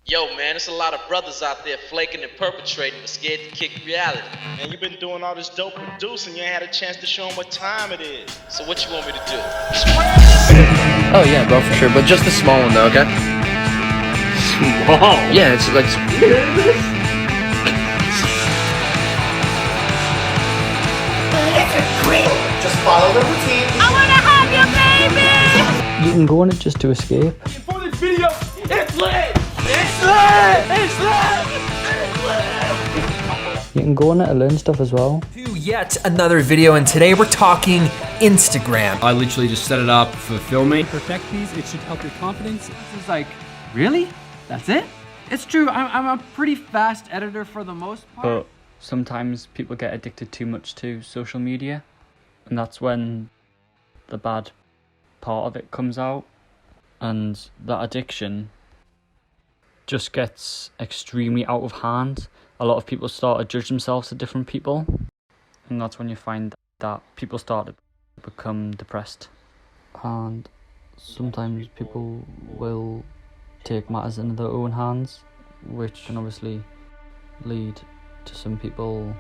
Yo, man, there's a lot of brothers out there flaking and perpetrating but scared to kick reality. Man, you've been doing all this dope producing, you ain't had a chance to show them what time it is. So what you want me to do? Oh yeah, bro, for sure. But just the small one though, okay? Small? Yeah, it's like... Just follow the routine. I wanna have your baby! You can go on it just to escape. For this video, it's lit! It's lit! It's lit! It's lit! You can go on it to learn stuff as well. To yet another video, and today we're talking Instagram. I literally just set it up for filming. Perfect these, it should help your confidence. It's like, really? That's it? It's true, I'm a pretty fast editor for the most part. But sometimes people get addicted too much to social media, and that's when the bad part of it comes out, and that addiction just gets extremely out of hand. A lot of people start to judge themselves to different people, and that's when you find that people start to become depressed, and sometimes people will take matters into their own hands, which can obviously lead to some people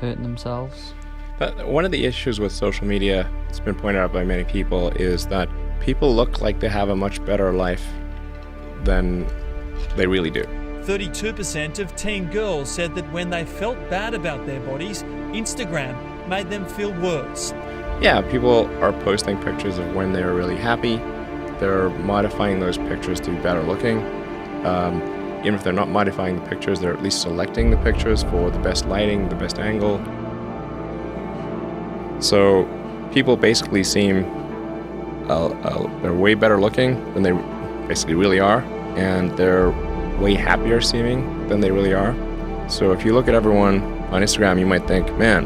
hurting themselves. But one of the issues with social media, it's been pointed out by many people, is that people look like they have a much better life than they really do. 32% of teen girls said that when they felt bad about their bodies, Instagram made them feel worse. Yeah, people are posting pictures of when they're really happy. They're modifying those pictures to be better looking. Even if they're not modifying the pictures, they're at least selecting the pictures for the best lighting, the best angle. So people basically seem they're way better looking than they basically really are, and they're way happier seeming than they really are. So if you look at everyone on Instagram, you might think, man,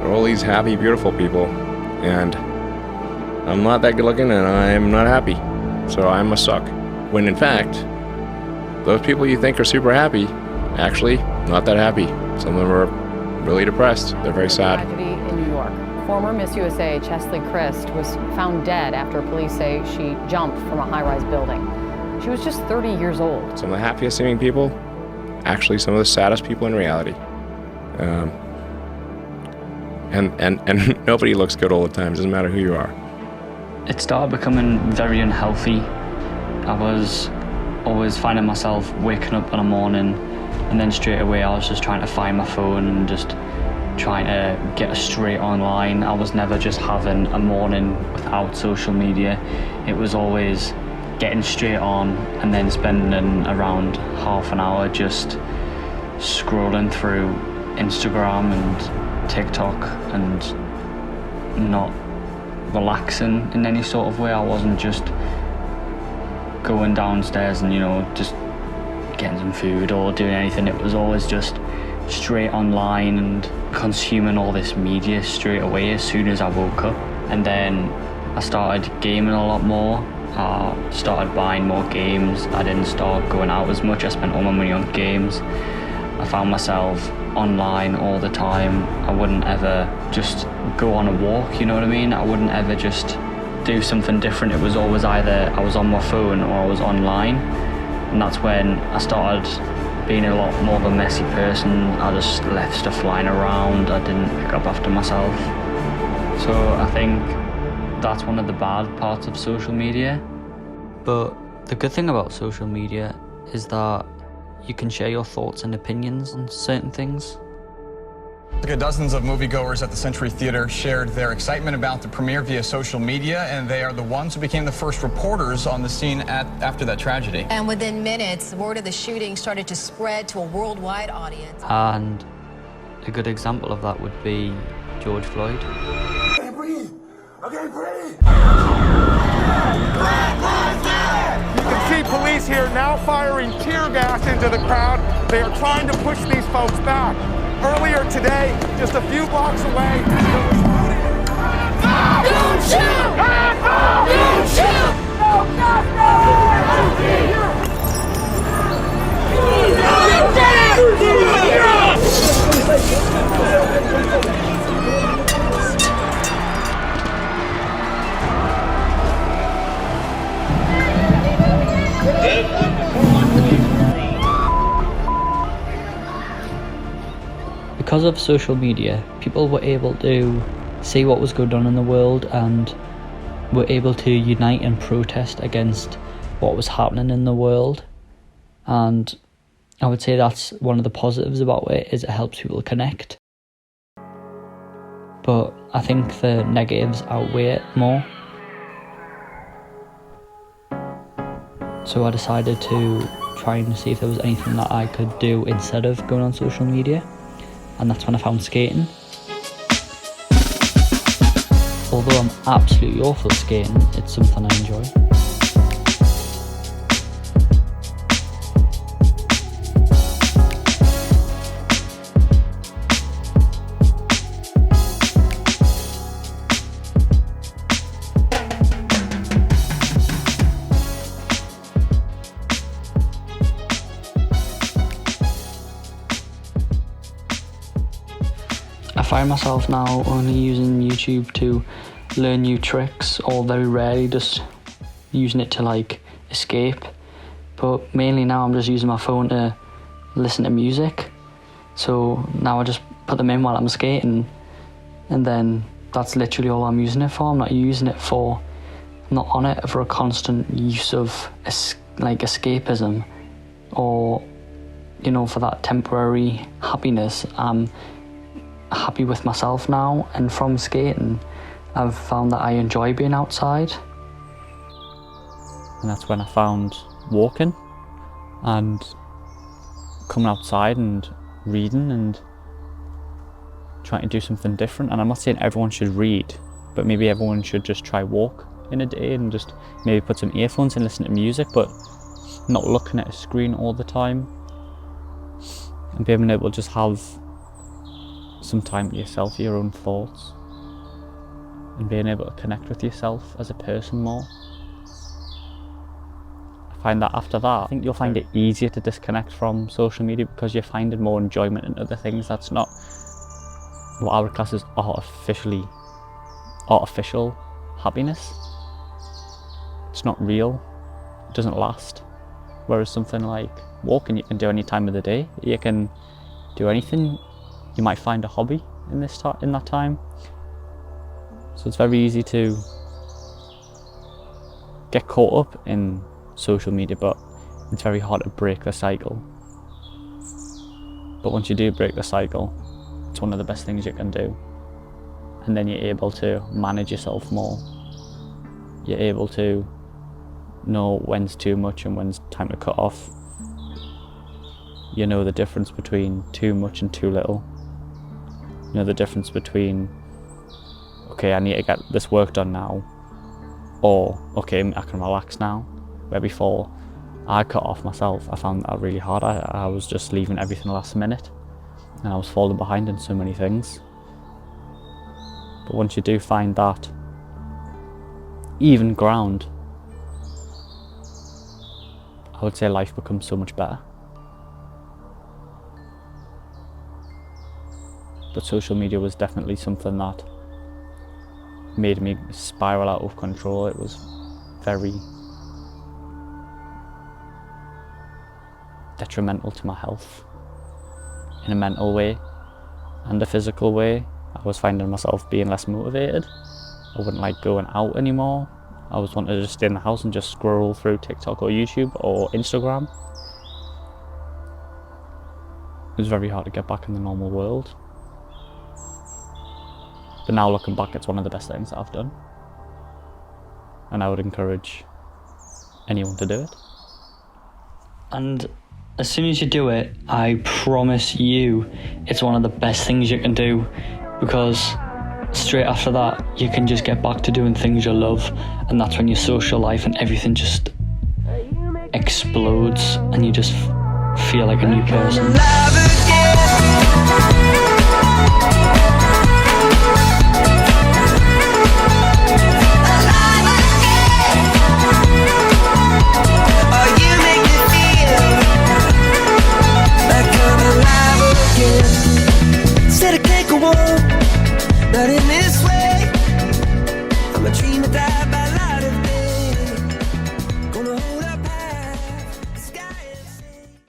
they're all these happy, beautiful people, and I'm not that good looking and I'm not happy, so I must suck. When in fact, those people you think are super happy, actually not that happy. Some of them are really depressed. They're very sad. Tragedy in New York. Former Miss USA Chesley Christ was found dead after police say she jumped from a high-rise building. She was just 30 years old. Some of the happiest seeming people, actually some of the saddest people in reality. And nobody looks good all the time, doesn't matter who you are. It started becoming very unhealthy. I was always finding myself waking up in the morning, and then straight away I was just trying to find my phone and just trying to get straight online. I was never just having a morning without social media. It was always getting straight on and then spending around half an hour just scrolling through Instagram and TikTok and not relaxing in any sort of way. I wasn't just going downstairs and, you know, just getting some food or doing anything. It was always just straight online and consuming all this media straight away as soon as I woke up. And then I started gaming a lot more. I started buying more games. I didn't start going out as much. I spent all my money on games. I found myself online all the time. I wouldn't ever just go on a walk, you know what I mean? I wouldn't ever just do something different. It was always either I was on my phone or I was online. And that's when I started being a lot more of a messy person. I just left stuff lying around. I didn't pick up after myself. So I think that's one of the bad parts of social media. But the good thing about social media is that you can share your thoughts and opinions on certain things. Dozens of moviegoers at the Century Theater shared their excitement about the premiere via social media, and they are the ones who became the first reporters on the scene after that tragedy. And within minutes, word of the shooting started to spread to a worldwide audience. And a good example of that would be George Floyd. I can't breathe. I can't breathe. You can see police here now firing tear gas into the crowd. They are trying to push these folks back. Earlier today, just a few blocks away, Don't shoot! Don't shoot! No, because of social media, people were able to see what was going on in the world and were able to unite and protest against what was happening in the world. And I would say that's one of the positives about it, is it helps people connect. But I think the negatives outweigh it more. So I decided to try and see if there was anything that I could do instead of going on social media, and that's when I found skating. Although I'm absolutely awful at skating, it's something I enjoy. I find myself now only using YouTube to learn new tricks, or very rarely just using it to like escape. But mainly now I'm just using my phone to listen to music. So now I just put them in while I'm skating, and then that's literally all I'm using it for. I'm not using it for, I'm not on it for a constant use of like escapism, or you know, for that temporary happiness. I'm happy with myself now, and from skating I've found that I enjoy being outside. And that's when I found walking and coming outside and reading and trying to do something different. And I'm not saying everyone should read, but maybe everyone should just try walk in a day and just maybe put some earphones and listen to music, but not looking at a screen all the time, and being able to just have some time to yourself, your own thoughts, and being able to connect with yourself as a person more. I find that after that, I think you'll find it easier to disconnect from social media, because you're finding more enjoyment in other things. That's not what I would class as artificial happiness. It's not real, it doesn't last. Whereas something like walking, you can do any time of the day, you can do anything. You might find a hobby in that time. So it's very easy to get caught up in social media, but it's very hard to break the cycle. But once you do break the cycle, it's one of the best things you can do. And then you're able to manage yourself more. You're able to know when's too much and when's time to cut off. You know the difference between too much and too little. You know the difference between, okay, I need to get this work done now, or okay, I can relax now. Where before I cut off myself, I found that really hard. I was just leaving everything last minute, and I was falling behind in so many things. But once you do find that even ground, I would say life becomes so much better. But social media was definitely something that made me spiral out of control. It was very detrimental to my health in a mental way and a physical way. I was finding myself being less motivated. I wouldn't like going out anymore. I was wanting to just stay in the house and just scroll through TikTok or YouTube or Instagram. It was very hard to get back in the normal world. But now looking back, it's one of the best things that I've done. And I would encourage anyone to do it. And as soon as you do it, I promise you, it's one of the best things you can do, because straight after that, you can just get back to doing things you love, and that's when your social life and everything just explodes, and you just feel like a new person. Said I can't go on, not in this way. I'm a dream that